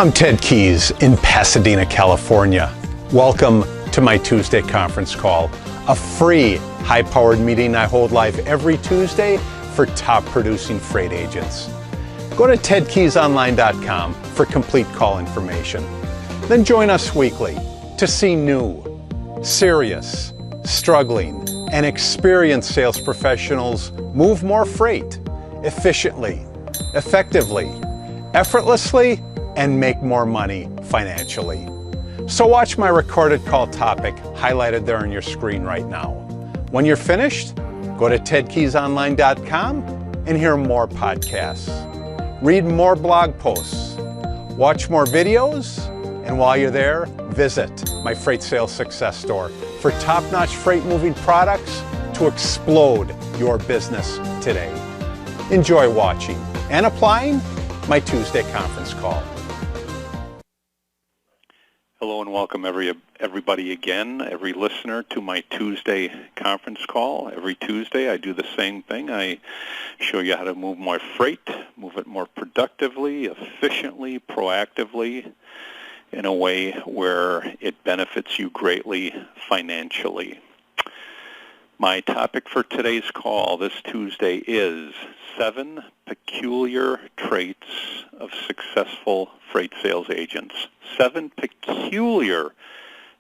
I'm Ted Keyes in Pasadena, California. Welcome to my Tuesday conference call, a free high-powered meeting I hold live every Tuesday for top producing freight agents. Go to tedkeysonline.com for complete call information. Then join us weekly to see new, serious, struggling, and experienced sales professionals move more freight efficiently, effectively, effortlessly, and make more money financially. So watch my recorded call topic highlighted there on your screen right now. When you're finished, go to tedkeysonline.com and hear more podcasts. Read more blog posts, watch more videos, and while you're there, visit my Freight Sales Success Store for top-notch freight moving products to explode your business today. Enjoy watching and applying my Tuesday conference call. Hello and welcome everybody again, every listener to my Tuesday conference call. Every Tuesday I do the same thing. I show you how to move more freight, move it more productively, efficiently, proactively, in a way where it benefits you greatly financially. My topic for today's call this Tuesday is 7 peculiar traits of successful freight sales agents. 7 peculiar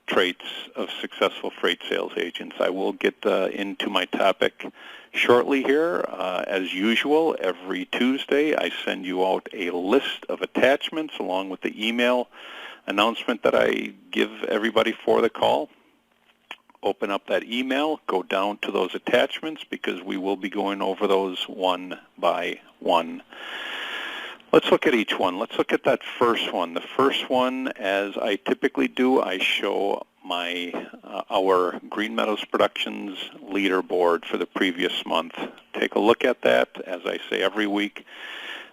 traits of successful freight sales agents. I will get into my topic shortly here. As usual, every Tuesday I send you out a list of attachments along with the email announcement that I give everybody for the call. Open up that email, go down to those attachments because we will be going over those one by one. Let's look at each one. Let's look at that first one. The first one, as I typically do, I show our Green Meadows Productions leaderboard for the previous month. Take a look at that. As I say every week,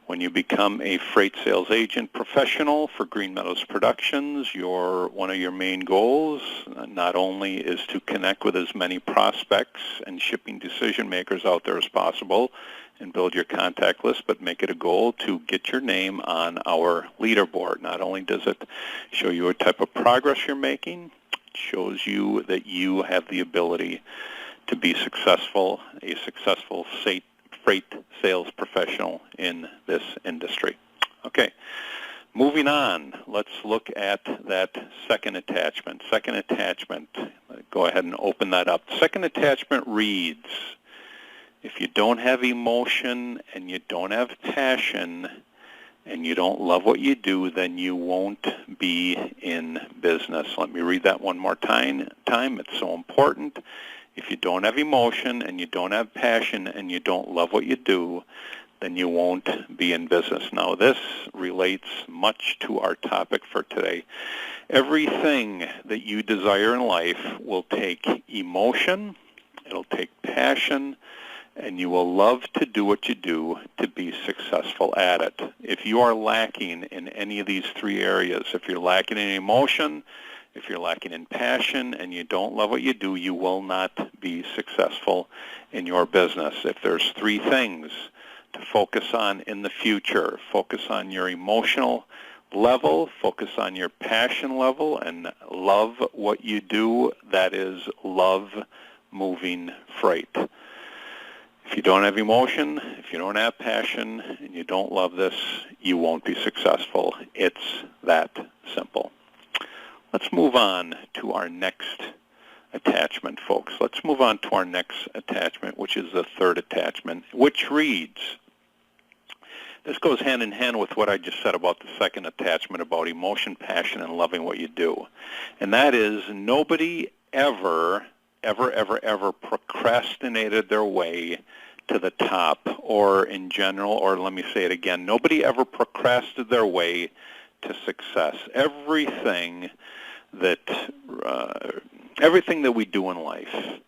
when you become a freight sales agent professional for Green Meadows Productions, one of your main goals not only is to connect with as many prospects and shipping decision makers out there as possible and build your contact list, but make it a goal to get your name on our leaderboard. Not only does it show you what type of progress you're making, it shows you that you have the ability to be successful, a successful freight sales professional in this industry. Okay, moving on, let's look at that second attachment. Second attachment, go ahead and open that up. Second attachment reads, if you don't have emotion and you don't have passion and you don't love what you do, then you won't be in business. Let me read that one more time. It's so important. If you don't have emotion and you don't have passion and you don't love what you do, then you won't be in business. Now, this relates much to our topic for today. Everything that you desire in life will take emotion, it'll take passion, and you will love to do what you do to be successful at it. If you are lacking in any of these three areas, if you're lacking in emotion, if you're lacking in passion and you don't love what you do, you will not be successful in your business. If there's three things to focus on in the future, focus on your emotional level, focus on your passion level, and love what you do, that is, love moving freight. If you don't have emotion, if you don't have passion, and you don't love this, you won't be successful. It's that simple. Let's move on to our next attachment, folks. Let's move on to our next attachment, which is the third attachment, which reads, this goes hand in hand with what I just said about the second attachment about emotion, passion, and loving what you do. And that is, nobody ever procrastinated their way to the top, or in general, or let me say it again, nobody ever procrastinated their way to success. Everything that we do in life,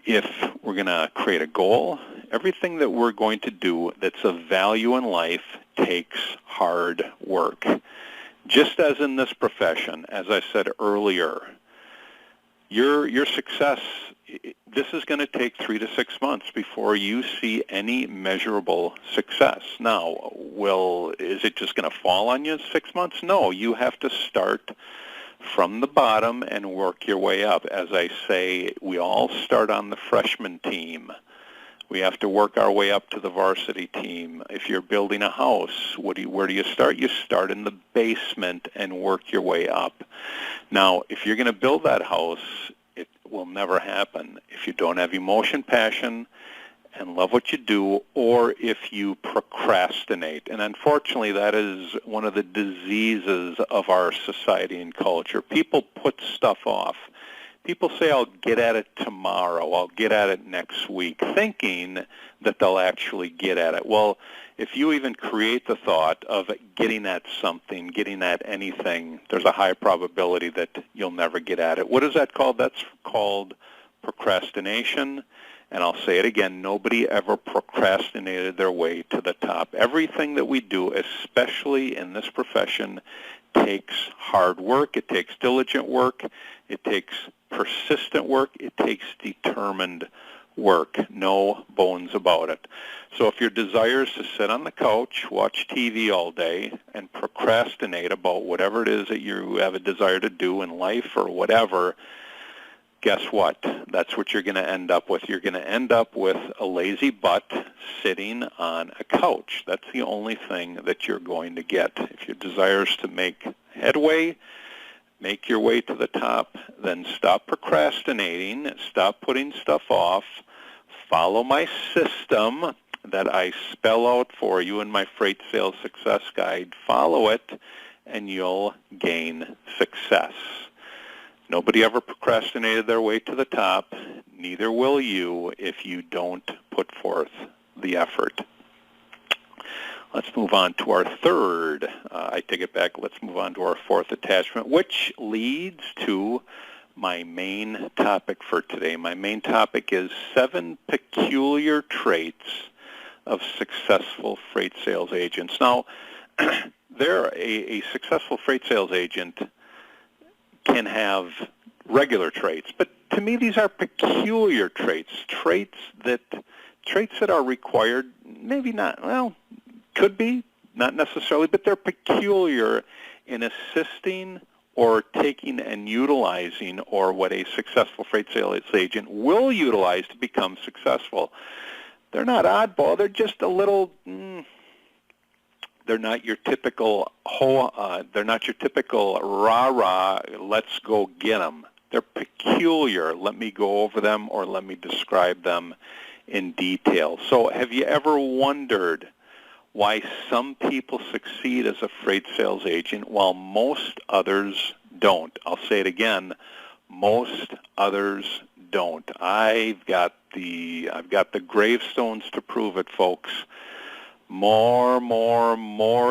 if we're going to create a goal, everything that we're going to do that's of value in life takes hard work. Just as in this profession, as I said earlier, your success, this is going to take 3 to 6 months before you see any measurable success. Now, is it just going to fall on you in 6 months? No, you have to start from the bottom and work your way up. As I say, we all start on the freshman team. We have to work our way up to the varsity team. If you're building a house, where do you start? You start in the basement and work your way up. Now, if you're going to build that house, it will never happen if you don't have emotion, passion, and love what you do, or if you procrastinate. And unfortunately, that is one of the diseases of our society and culture. People put stuff off. People say, I'll get at it tomorrow, I'll get at it next week, thinking that they'll actually get at it. Well, if you even create the thought of getting at something, getting at anything, there's a high probability that you'll never get at it. What is that called? That's called procrastination. And I'll say it again, nobody ever procrastinated their way to the top. Everything that we do, especially in this profession, takes hard work, it takes diligent work, it takes persistent work, it takes determined work. No bones about it. So if your desire is to sit on the couch, watch TV all day, and procrastinate about whatever it is that you have a desire to do in life or whatever, guess what? That's what you're going to end up with. You're going to end up with a lazy butt sitting on a couch. That's the only thing that you're going to get. If your desire is to make headway, make your way to the top, then stop procrastinating, stop putting stuff off, follow my system that I spell out for you in my Freight Sales Success Guide. Follow it, and you'll gain success. Nobody ever procrastinated their way to the top. Neither will you if you don't put forth the effort. Let's move on to our third. I take it back. Let's move on to our fourth attachment, which leads to my main topic for today. My main topic is 7 peculiar traits of successful freight sales agents. Now, a successful freight sales agent can have regular traits, but to me these are peculiar traits, traits that are required, maybe not, well, could be, not necessarily, but they're peculiar in assisting or taking and utilizing, or what a successful freight sales agent will utilize to become successful. They're not oddball, they're just a little, they're not your typical rah-rah, let's go get them. They're peculiar. Let me go over them, or let me describe them in detail. So have you ever wondered why some people succeed as a freight sales agent while most others don't? I'll say it again, most others don't. I've got the gravestones to prove it, folks. More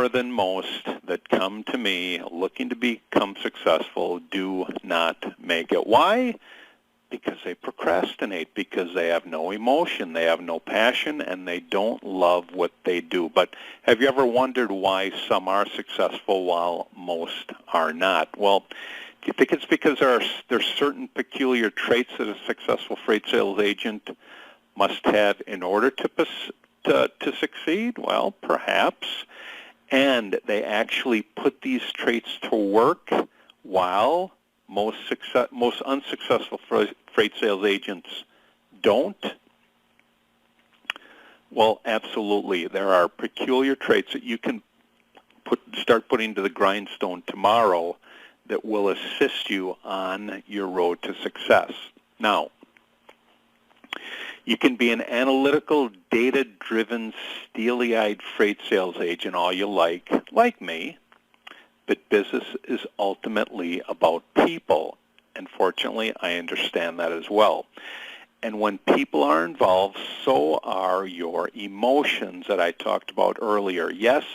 than most that come to me looking to become successful do not make it. Why? Because they procrastinate, because they have no emotion, they have no passion, and they don't love what they do. But have you ever wondered why some are successful while most are not? Well, do you think it's because there's certain peculiar traits that a successful freight sales agent must have in order to succeed? Well, perhaps. And they actually put these traits to work while most unsuccessful freight sales agents don't? Well, absolutely. There are peculiar traits that you can start putting to the grindstone tomorrow that will assist you on your road to success. Now, you can be an analytical, data-driven, steely-eyed freight sales agent all you like me, but business is ultimately about people. And fortunately, I understand that as well. And when people are involved, so are your emotions that I talked about earlier. Yes,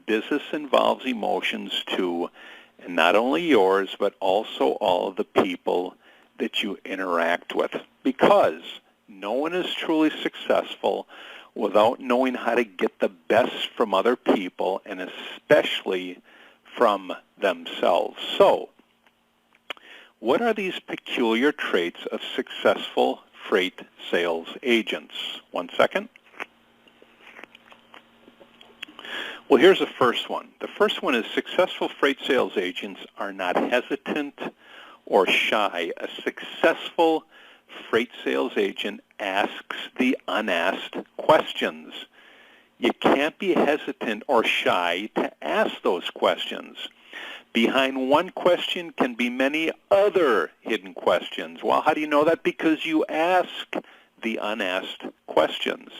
business involves emotions too, and not only yours, but also all of the people that you interact with. Because no one is truly successful without knowing how to get the best from other people, and especially from themselves. So, What are these peculiar traits of successful freight sales agents? 1 second. Well, here's the first one. The first one is successful freight sales agents are not hesitant or shy. A successful freight sales agent asks the unasked questions. You can't be hesitant or shy to ask those questions. Behind one question can be many other hidden questions. Well, how do you know that? Because you ask the unasked questions.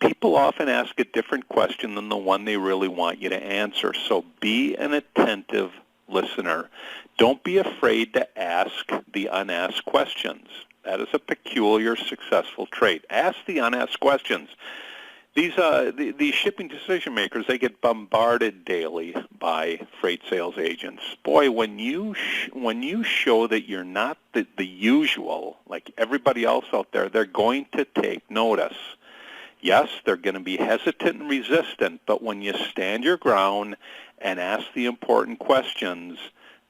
People often ask a different question than the one they really want you to answer. So be an attentive listener. Don't be afraid to ask the unasked questions. That is a peculiar successful trait. Ask the unasked questions. These shipping decision makers, they get bombarded daily by freight sales agents. Boy, when you show that you're not the usual, like everybody else out there, they're going to take notice. Yes, they're going to be hesitant and resistant, but when you stand your ground and ask the important questions,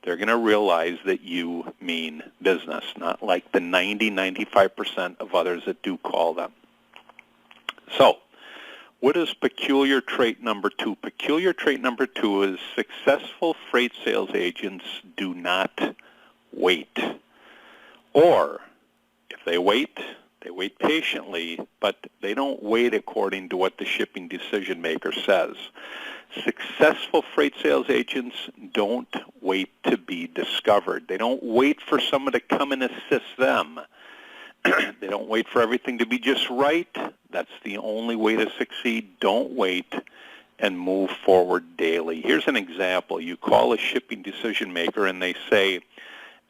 they're going to realize that you mean business, not like the 95% of others that do call them. So, what is peculiar trait number 2? Peculiar trait number 2 is successful freight sales agents do not wait. Or, if they wait patiently, but they don't wait according to what the shipping decision maker says. Successful freight sales agents don't wait to be discovered. They don't wait for someone to come and assist them. They don't wait for everything to be just right. That's the only way to succeed. Don't wait and move forward daily. Here's an example. You call a shipping decision maker and they say,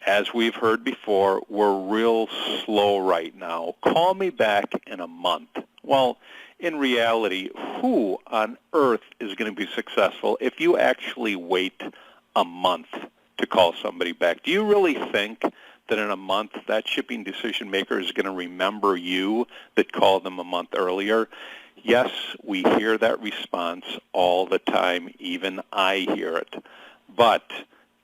as we've heard before, we're real slow right now. Call me back in a month. Well, in reality, who on earth is going to be successful if you actually wait a month to call somebody back? Do you really think that in a month that shipping decision maker is going to remember you that called them a month earlier? Yes, we hear that response all the time. Even I hear it. But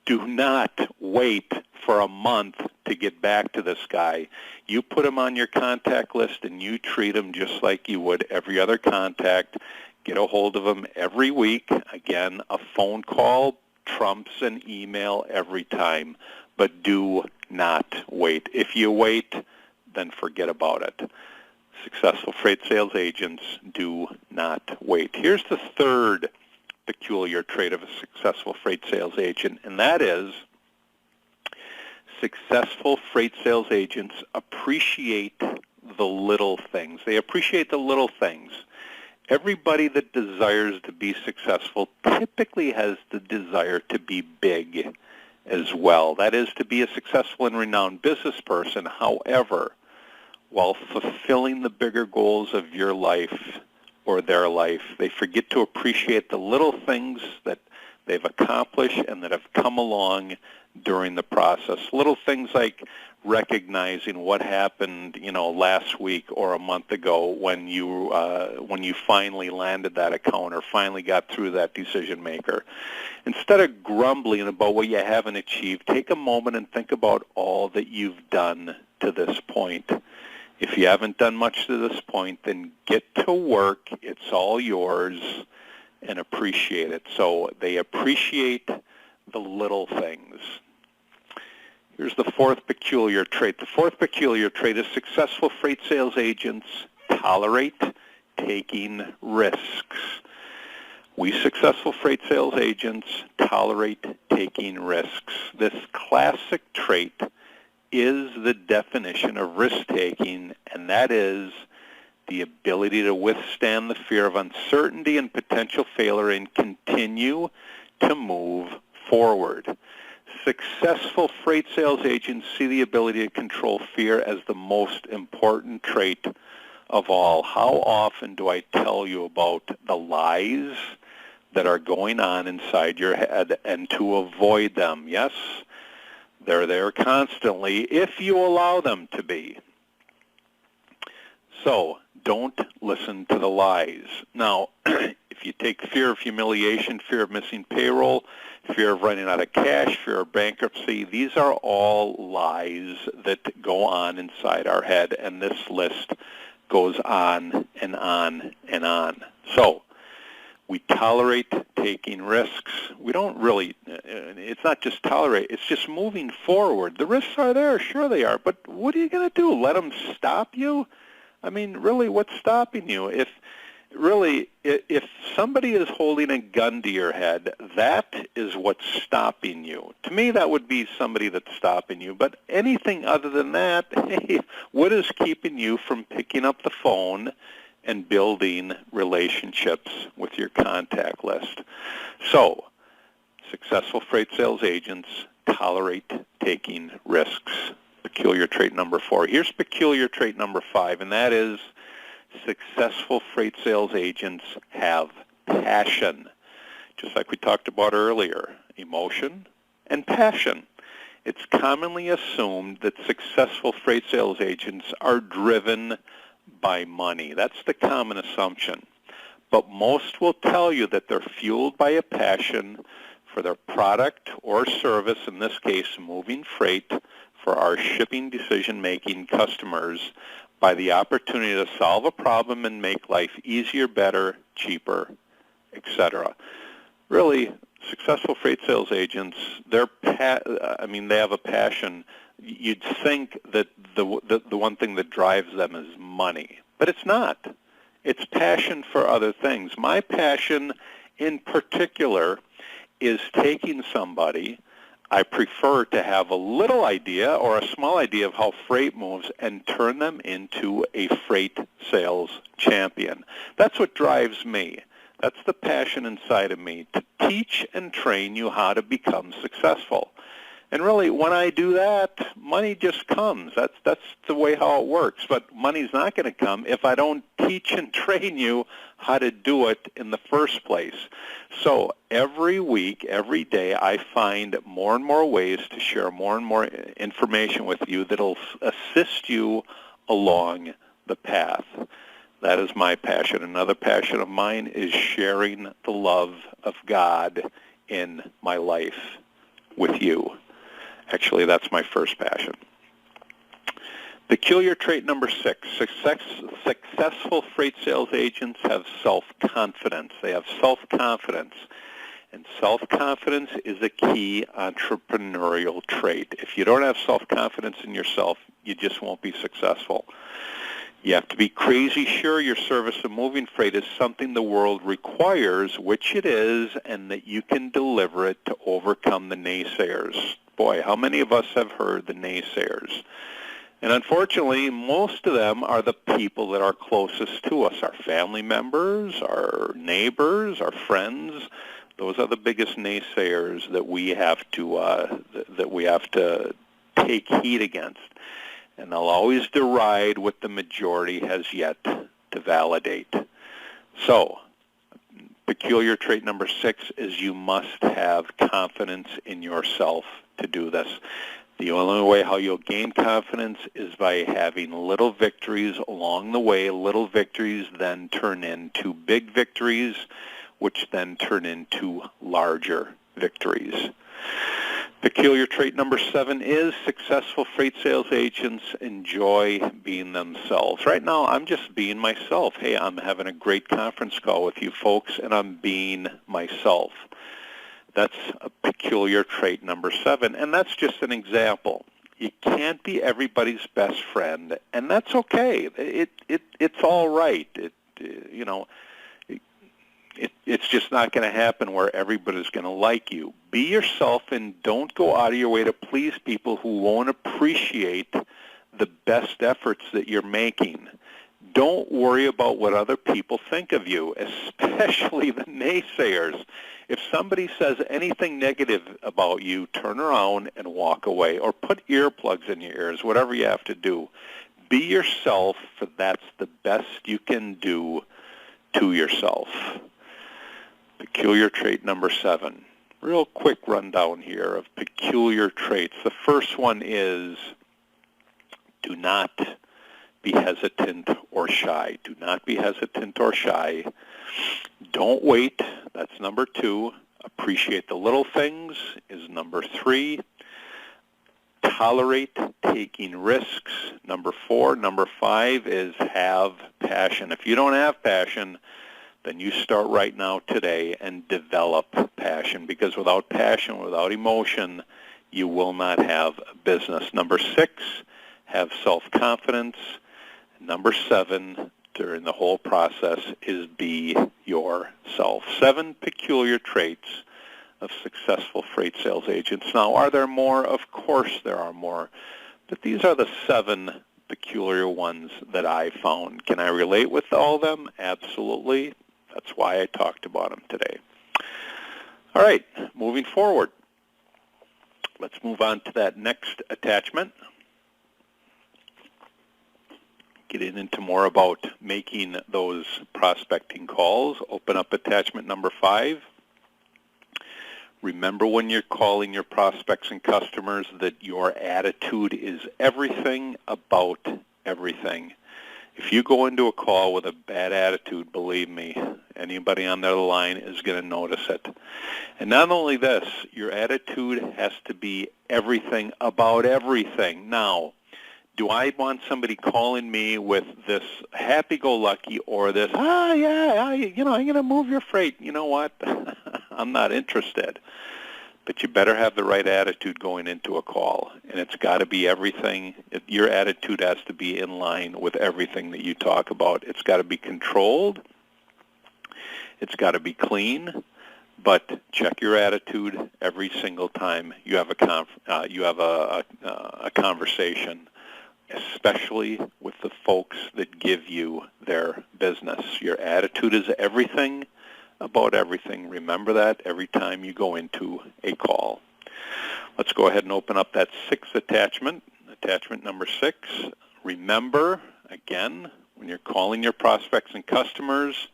do not wait for a month to get back to this guy. You put him on your contact list and you treat him just like you would every other contact. Get a hold of him every week. Again, a phone call trumps an email every time. But do not wait. If you wait, then forget about it. Successful freight sales agents do not wait. Here's the third peculiar trait of a successful freight sales agent, and that is successful freight sales agents appreciate the little things. They appreciate the little things. Everybody that desires to be successful typically has the desire to be big as well. That is, to be a successful and renowned business person. However, while fulfilling the bigger goals of your life or their life, they forget to appreciate the little things that they've accomplished and that have come along during the process. Little things like recognizing what happened, last week or a month ago when you finally landed that account or finally got through that decision maker. Instead of grumbling about what you haven't achieved, take a moment and think about all that you've done to this point. If you haven't done much to this point, then get to work. It's all yours, and appreciate it. So they appreciate the little things. Here's the fourth peculiar trait. The fourth peculiar trait is successful freight sales agents tolerate taking risks. We successful freight sales agents tolerate taking risks. This classic trait is the definition of risk-taking, and that is the ability to withstand the fear of uncertainty and potential failure and continue to move forward. Successful freight sales agents see the ability to control fear as the most important trait of all. How often do I tell you about the lies that are going on inside your head and to avoid them? Yes, they're there constantly if you allow them to be. So don't listen to the lies. Now, if you take fear of humiliation, fear of missing payroll, fear of running out of cash, fear of bankruptcy. These are all lies that go on inside our head, and this list goes on and on and on. So we tolerate taking risks. We don't really, it's not just tolerate, it's just moving forward. The risks are there, sure they are, but what are you going to do? Let them stop you? I mean, really, what's stopping you? If somebody is holding a gun to your head, that is what's stopping you. To me, that would be somebody that's stopping you. But anything other than that, hey, what is keeping you from picking up the phone and building relationships with your contact list? So, successful freight sales agents tolerate taking risks. Peculiar trait number 4. Here's peculiar trait number 5, and that is successful freight sales agents have passion. Just like we talked about earlier, emotion and passion. It's commonly assumed that successful freight sales agents are driven by money. That's the common assumption. But most will tell you that they're fueled by a passion for their product or service, in this case, moving freight for our shipping decision-making customers, by the opportunity to solve a problem and make life easier, better, cheaper, etc. Really, successful freight sales agents, they have a passion. You'd think that the one thing that drives them is money, but it's not. It's passion for other things. My passion in particular is taking somebody. I prefer to have a little idea or a small idea of how freight moves and turn them into a freight sales champion. That's what drives me. That's the passion inside of me, to teach and train you how to become successful. And really, when I do that, money just comes. That's the way how it works. But money's not going to come if I don't teach and train you how to do it in the first place. So every week, every day, I find more and more ways to share more and more information with you that'll assist you along the path. That is my passion. Another passion of mine is sharing the love of God in my life with you. Actually, that's my first passion. Peculiar trait number 6, successful freight sales agents have self-confidence. They have self-confidence. And self-confidence is a key entrepreneurial trait. If you don't have self-confidence in yourself, you just won't be successful. You have to be crazy sure your service of moving freight is something the world requires, which it is, and that you can deliver it to overcome the naysayers. Boy, how many of us have heard the naysayers? And unfortunately, most of them are the people that are closest to us, our family members, our neighbors, our friends. Those are the biggest naysayers that we have to take heed against. And they'll always deride what the majority has yet to validate. So, peculiar trait number 6 is you must have confidence in yourself to do this. The only way how you'll gain confidence is by having little victories along the way. Little victories then turn into big victories, which then turn into larger victories. Peculiar trait number 7 is successful freight sales agents enjoy being themselves. Right now, I'm just being myself. Hey, I'm having a great conference call with you folks, and I'm being myself. That's a peculiar trait number 7, and that's just an example. You can't be everybody's best friend, and that's okay. It's all right. It's just not going to happen where everybody's going to like you. Be yourself and don't go out of your way to please people who won't appreciate the best efforts that you're making. Don't worry about what other people think of you, especially the naysayers. If somebody says anything negative about you, turn around and walk away, or put earplugs in your ears, whatever you have to do. Be yourself, for that's the best you can do to yourself. Peculiar trait number 7. Real quick rundown here of peculiar traits. The first one is do not be hesitant or shy. Do not be hesitant or shy. Don't wait. That's number 2. Appreciate the little things is number 3. Tolerate taking risks, number 4. Number 5 is have passion. If you don't have passion, then you start right now today and develop passion, because without passion, without emotion, you will not have a business. Number 6, have self-confidence. Number 7, during the whole process, is be yourself. 7 peculiar traits of successful freight sales agents. Now, are there more? Of course there are more. But these are the 7 peculiar ones that I found. Can I relate with all of them? Absolutely. That's why I talked about them today. All right, moving forward. Let's move on to that next attachment. Getting into more about making those prospecting calls. Open up attachment number 5. Remember, when you're calling your prospects and customers, that your attitude is everything about everything. If you go into a call with a bad attitude, believe me, anybody on the other line is going to notice it. And not only this, your attitude has to be everything about everything. Now, do I want somebody calling me with this happy-go-lucky or this, I'm going to move your freight? You know what? I'm not interested. But you better have the right attitude going into a call, and it's got to be everything. Your attitude has to be in line with everything that you talk about. It's got to be controlled. It's got to be clean. But check your attitude every single time you have a conversation, especially with the folks that give you their business. Your attitude is everything about everything. Remember that every time you go into a call. Let's go ahead and open up that 6th attachment, attachment number 6. Remember, again, when you're calling your prospects and customers,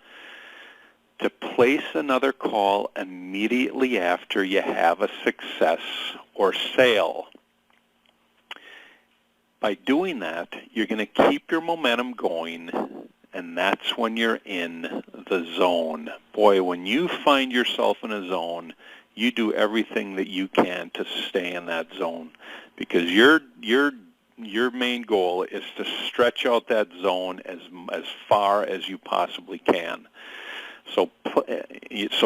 to place another call immediately after you have a success or sale. By doing that, you're going to keep your momentum going, and that's when you're in the zone. Boy, when you find yourself in a zone, you do everything that you can to stay in that zone, because your main goal is to stretch out that zone as far as you possibly can. So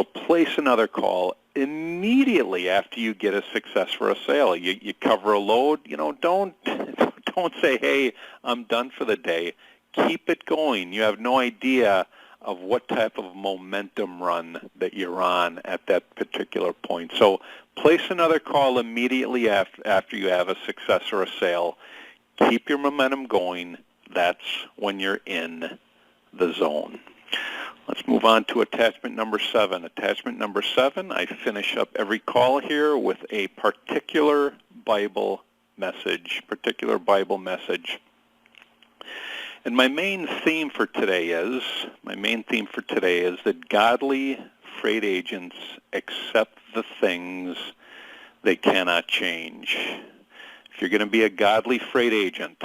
place another call immediately after you get a success for a sale. You cover a load. Don't say, hey, I'm done for the day. Keep it going. You have no idea of what type of momentum run that you're on at that particular point. So place another call immediately after you have a success or a sale. Keep your momentum going. That's when you're in the zone. Let's move on to attachment number 7. Attachment number 7, I finish up every call here with a particular Bible message. And my main theme for today is that godly freight agents accept the things they cannot change. If you're going to be a godly freight agent,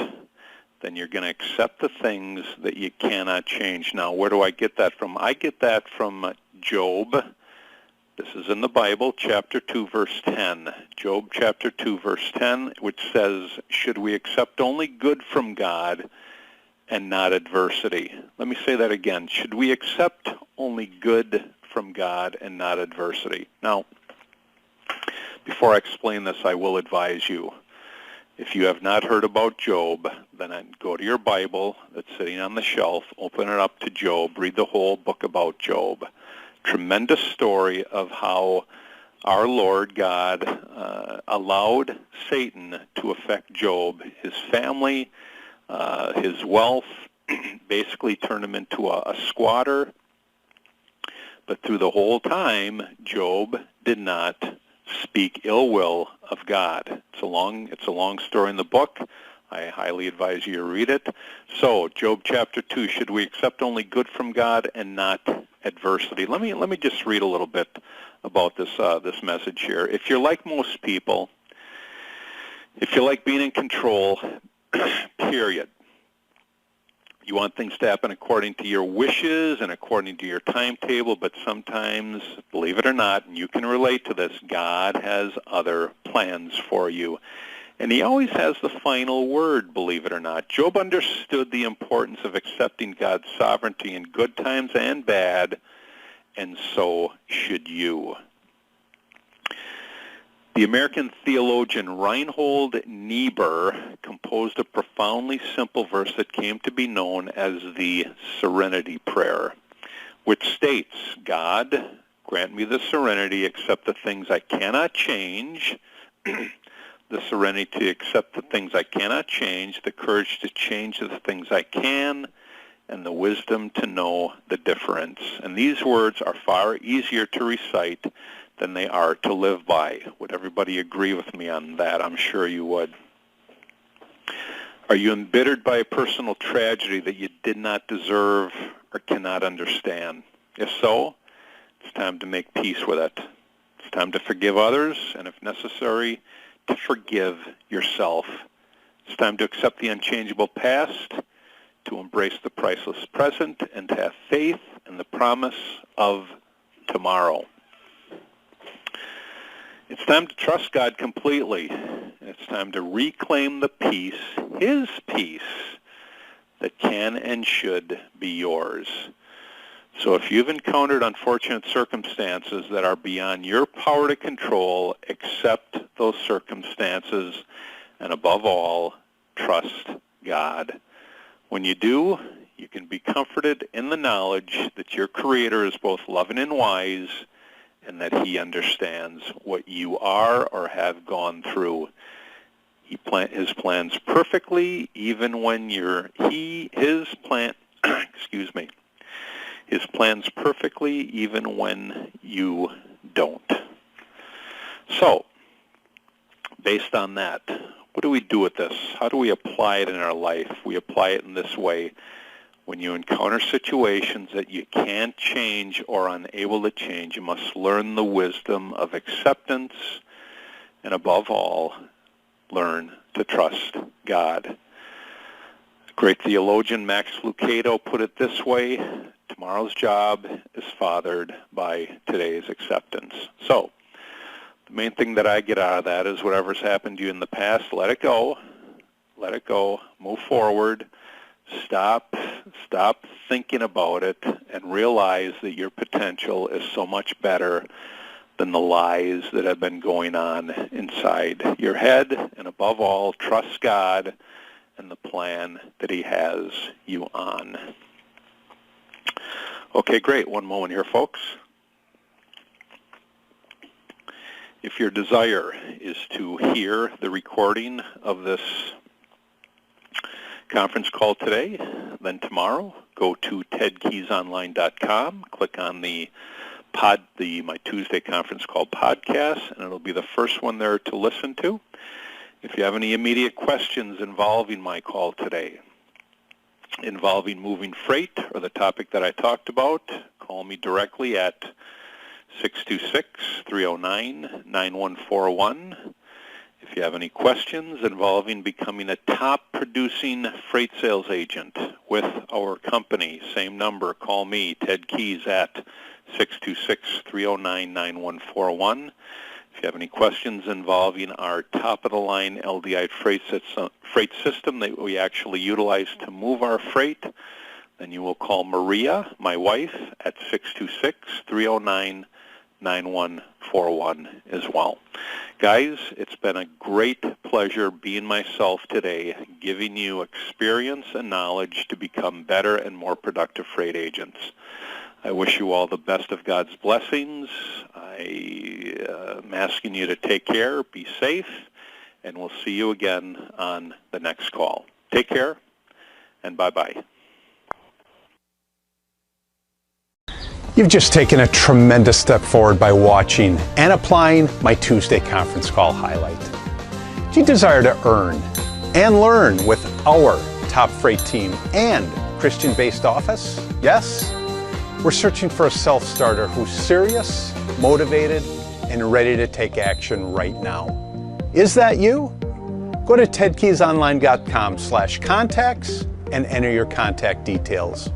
then you're going to accept the things that you cannot change. Now, where do I get that from? I get that from Job. This is in the Bible, chapter 2, verse 10. Job chapter 2, verse 10, which says, should we accept only good from God and not adversity? Let me say that again. Should we accept only good from God and not adversity? Now, before I explain this, I will advise you, if you have not heard about Job, then I'd go to your Bible that's sitting on the shelf, open it up to Job, read the whole book about Job. Tremendous story of how our Lord God allowed Satan to affect Job, his family, his wealth, basically turned him into a squatter. But through the whole time, Job did not speak ill will of God. It's a long story in the book. I highly advise you to read it. So, Job chapter 2, should we accept only good from God and not adversity? Let me just read a little bit about this message here. If you're like most people, if you like being in control, period, You want things to happen according to your wishes and according to your timetable, but sometimes, believe it or not, and you can relate to this, God has other plans for you. And he always has the final word, believe it or not. Job understood the importance of accepting God's sovereignty in good times and bad, and so should you. The American theologian Reinhold Niebuhr composed a profoundly simple verse that came to be known as the Serenity Prayer, which states, God, grant me the serenity to accept the things I cannot change, the serenity to accept the things I cannot change, the courage to change the things I can, and the wisdom to know the difference. And these words are far easier to recite than they are to live by. Would everybody agree with me on that? I'm sure you would. Are you embittered by a personal tragedy that you did not deserve or cannot understand? If so, it's time to make peace with it. It's time to forgive others, and if necessary, to forgive yourself. It's time to accept the unchangeable past, to embrace the priceless present, and to have faith in the promise of tomorrow. It's time to trust God completely. It's time to reclaim the peace, his peace, that can and should be yours. So if you've encountered unfortunate circumstances that are beyond your power to control, accept those circumstances, and above all, trust God. When you do, you can be comforted in the knowledge that your Creator is both loving and wise, and that he understands what you are or have gone through. His plans perfectly, even when his plans perfectly, even when you don't. So, based on that, what do we do with this? How do we apply it in our life? We apply it in this way. When you encounter situations that you can't change or unable to change, you must learn the wisdom of acceptance, and above all, learn to trust God. A great theologian, Max Lucado, put it this way: tomorrow's job is fathered by today's acceptance. So, the main thing that I get out of that is whatever's happened to you in the past, let it go. Let it go. Move forward. Stop thinking about it, and realize that your potential is so much better than the lies that have been going on inside your head. And above all, trust God and the plan that he has you on. Okay, great. One moment here, folks. If your desire is to hear the recording of this conference call today, then tomorrow, go to tedkeysonline.com, click on the My Tuesday Conference Call podcast, and it'll be the first one there to listen to. If you have any immediate questions involving my call today, involving moving freight or the topic that I talked about, call me directly at 626-309-9141. If you have any questions involving becoming a top-producing freight sales agent with our company, same number, call me, Ted Keys, at 626-309-9141. If you have any questions involving our top-of-the-line LDI freight system that we actually utilize to move our freight, then you will call Maria, my wife, at 626-309-9141 as well. Guys, it's been a great pleasure being myself today, giving you experience and knowledge to become better and more productive freight agents. I wish you all the best of God's blessings. I'm asking you to take care, be safe, and we'll see you again on the next call. Take care, and bye-bye. You've just taken a tremendous step forward by watching and applying my Tuesday conference call highlight. Do you desire to earn and learn with our top freight team and Christian-based office? Yes? We're searching for a self-starter who's serious, motivated, and ready to take action right now. Is that you? Go to tedkeysonline.com/contacts and enter your contact details.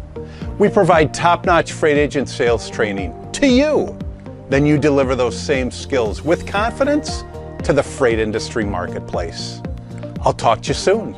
We provide top-notch freight agent sales training to you. Then you deliver those same skills with confidence to the freight industry marketplace. I'll talk to you soon.